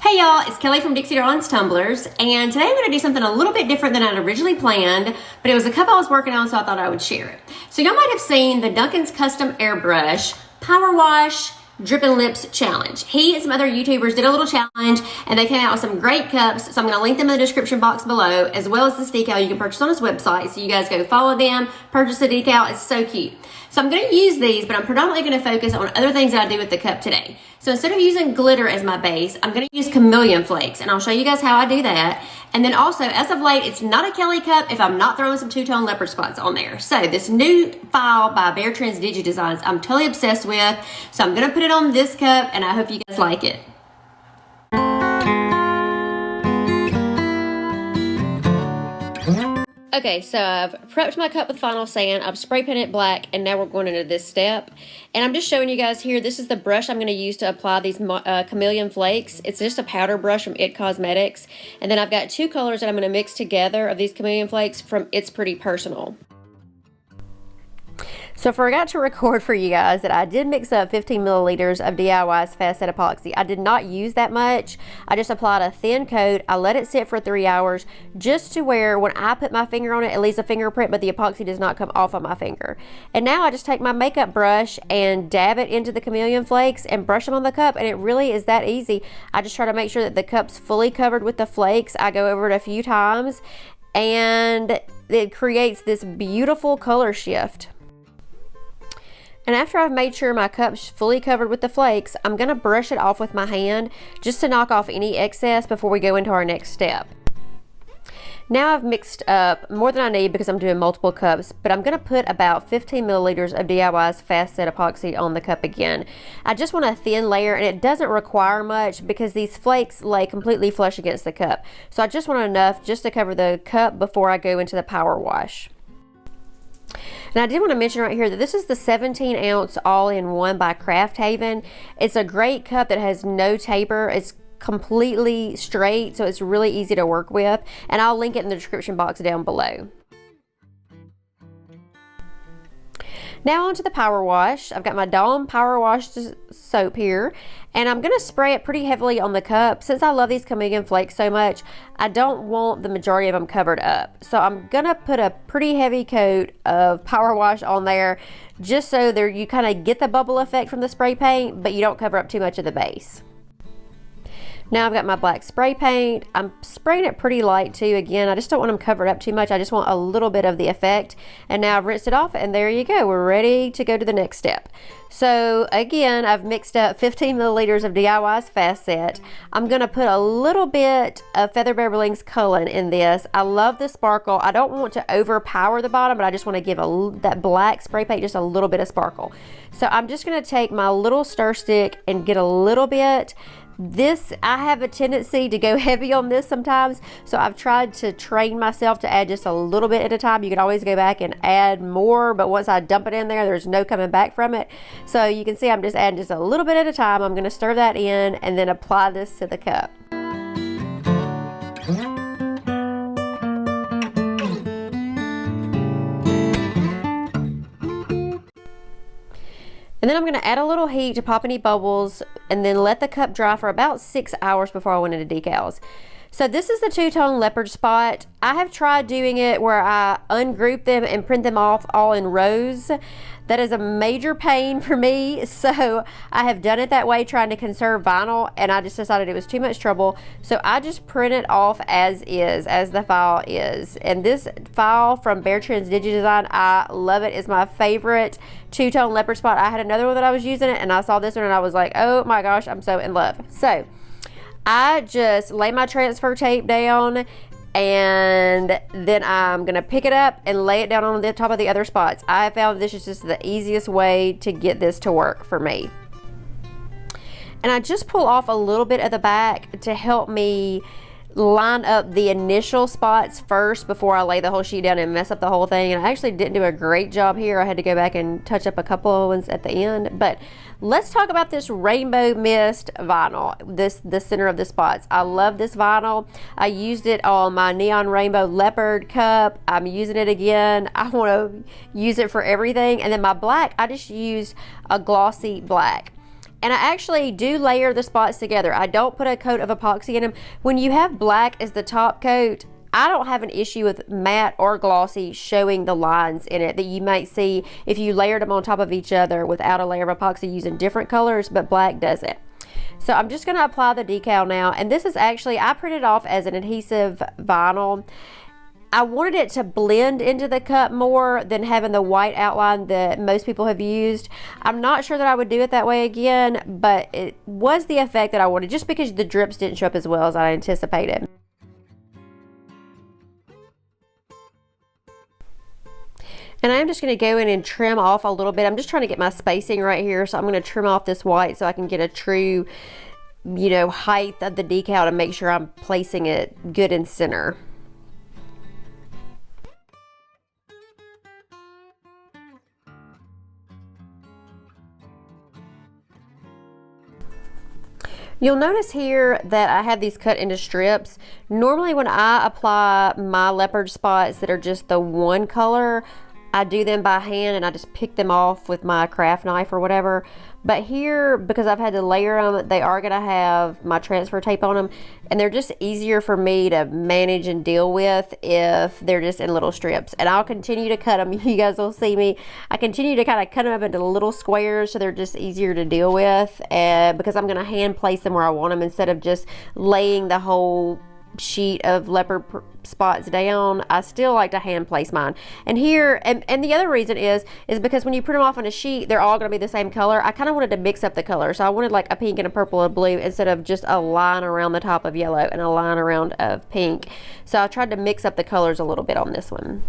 Hey y'all, it's Kelly from Dixie Darlins Tumblers, and today I'm going to do something a little bit different than I'd originally planned, but it was a cup I was working on, so I thought I would share it. So y'all might have seen the Duncan's Custom Airbrush Powerwash Drippin' Lips Challenge. He and some other YouTubers did a little challenge, and they came out with some great cups, so I'm going to link them in the description box below, as well as this decal you can purchase on his website, so you guys go follow them, purchase the decal. It's so cute. So I'm going to use these, but I'm predominantly going to focus on other things that I do with the cup today. So instead of using glitter as my base, I'm going to use Chameleon Flakes, and I'll show you guys how I do that. And then also, as of late, it's not a Kelly cup if I'm not throwing some two-tone leopard spots on there. So this new file by BearTrendz Digi Designs, I'm totally obsessed with. So I'm going to put it on this cup, and I hope you guys like it. Okay, so I've prepped my cup with Final Sand, I've spray painted it black, and now we're going into this step. And I'm just showing you guys here, this is the brush I'm going to use to apply these Chameleon Flakes. It's just a powder brush from It Cosmetics. And then I've got two colors that I'm going to mix together of these Chameleon Flakes from It's Pretty Personal. So I forgot to record for you guys that I did mix up 15 milliliters of DIY's Fast Set Epoxy. I did not use that much. I just applied a thin coat. I let it sit for 3 hours just to where when I put my finger on it, it leaves a fingerprint, but the epoxy does not come off of my finger. And now I just take my makeup brush and dab it into the Chameleon Flakes and brush them on the cup, and it really is that easy. I just try to make sure that the cup's fully covered with the flakes. I go over it a few times, and it creates this beautiful color shift. And after I've made sure my cup's fully covered with the flakes, I'm going to brush it off with my hand just to knock off any excess before we go into our next step. Now I've mixed up more than I need because I'm doing multiple cups, but I'm going to put about 15 milliliters of DIY's Fast Set Epoxy on the cup again. I just want a thin layer, and it doesn't require much because these flakes lay completely flush against the cup. So I just want enough just to cover the cup before I go into the power wash. And I did want to mention right here that this is the 17-ounce all-in-one by CraftHaven. It's a great cup that has no taper. It's completely straight, so it's really easy to work with. And I'll link it in the description box down below. Now onto the power wash. I've got my Dawn Power Wash soap here, and I'm going to spray it pretty heavily on the cup. Since I love these Chameleon Flakes so much, I don't want the majority of them covered up. So I'm going to put a pretty heavy coat of power wash on there just so there you kind of get the bubble effect from the spray paint, but you don't cover up too much of the base. Now I've got my black spray paint. I'm spraying it pretty light too. Again, I just don't want them covered up too much. I just want a little bit of the effect. And now I've rinsed it off, and there you go. We're ready to go to the next step. So again, I've mixed up 15 milliliters of DIY's Fast Set. I'm going to put a little bit of Feather Beverling's Cullen in this. I love the sparkle. I don't want to overpower the bottom, but I just want to give that black spray paint just a little bit of sparkle. So I'm just going to take my little stir stick and get a little bit. I have a tendency to go heavy on this sometimes, so I've tried to train myself to add just a little bit at a time. You can always go back and add more, but once I dump it in there, there's no coming back from it. So you can see I'm just adding just a little bit at a time. I'm going to stir that in and then apply this to the cup. And then I'm going to add a little heat to pop any bubbles and then let the cup dry for about 6 hours before I went into decals. So this is the two-tone leopard spot. I have tried doing it where I ungroup them and print them off all in rows. That is a major pain for me, so I have done it that way trying to conserve vinyl, and I just decided it was too much trouble. So I just print it off as is, as the file is. And this file from BearTrendz Digi Design, I love it. It's my favorite two-tone leopard spot. I had another one that I was using it, and I saw this one and I was like, oh my gosh, I'm so in love. So I just lay my transfer tape down, and then I'm gonna pick it up and lay it down on the top of the other spots. I found this is just the easiest way to get this to work for me. And I just pull off a little bit of the back to help me line up the initial spots first before I lay the whole sheet down and mess up the whole thing. And I actually didn't do a great job here. I had to go back and touch up a couple of ones at the end. But let's talk about this Rainbow Mist vinyl, the center of the spots. I love this vinyl. I used it on my Neon Rainbow Leopard cup. I'm using it again. I want to use it for everything. And then my black, I just used a glossy black. And I actually do layer the spots together. I don't put a coat of epoxy in them. When you have black as the top coat, I don't have an issue with matte or glossy showing the lines in it that you might see if you layered them on top of each other without a layer of epoxy using different colors, but black doesn't. So I'm just going to apply the decal now, and this is actually, I printed off as an adhesive vinyl. I wanted it to blend into the cup more than having the white outline that most people have used. I'm not sure that I would do it that way again, but it was the effect that I wanted, just because the drips didn't show up as well as I anticipated. And I'm just going to go in and trim off a little bit. I'm just trying to get my spacing right here, so I'm going to trim off this white so I can get a true, you know, height of the decal to make sure I'm placing it good in center. You'll notice here that I have these cut into strips. Normally when I apply my leopard spots that are just the one color, I do them by hand and I just pick them off with my craft knife or whatever. But here, because I've had to layer them, they are gonna have my transfer tape on them, and they're just easier for me to manage and deal with if they're just in little strips. And I'll continue to cut them. You guys will see me. I continue to kind of cut them up into little squares so they're just easier to deal with, because I'm gonna hand place them where I want them instead of just laying the whole sheet of leopard spots down. I still like to hand place mine. And here, and the other reason is because when you print them off on a sheet, they're all going to be the same color. I kind of wanted to mix up the color, so I wanted like a pink and a purple and a blue instead of just a line around the top of yellow and a line around of pink. So I tried to mix up the colors a little bit on this one.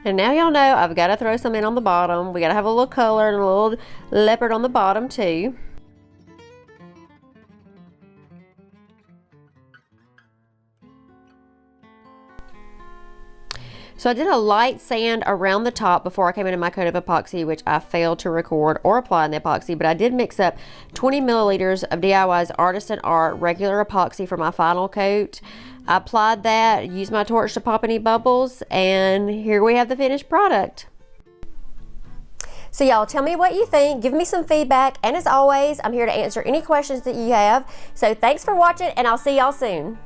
And now y'all know I've got to throw some in on the bottom. We got to have a little color and a little leopard on the bottom too. So I did a light sand around the top before I came into my coat of epoxy, which I failed to record or apply in the epoxy, but I did mix up 20 milliliters of DIY's Artisan Art regular epoxy for my final coat. I applied that, used my torch to pop any bubbles, and here we have the finished product. So y'all, tell me what you think, give me some feedback, and as always, I'm here to answer any questions that you have. So thanks for watching, and I'll see y'all soon.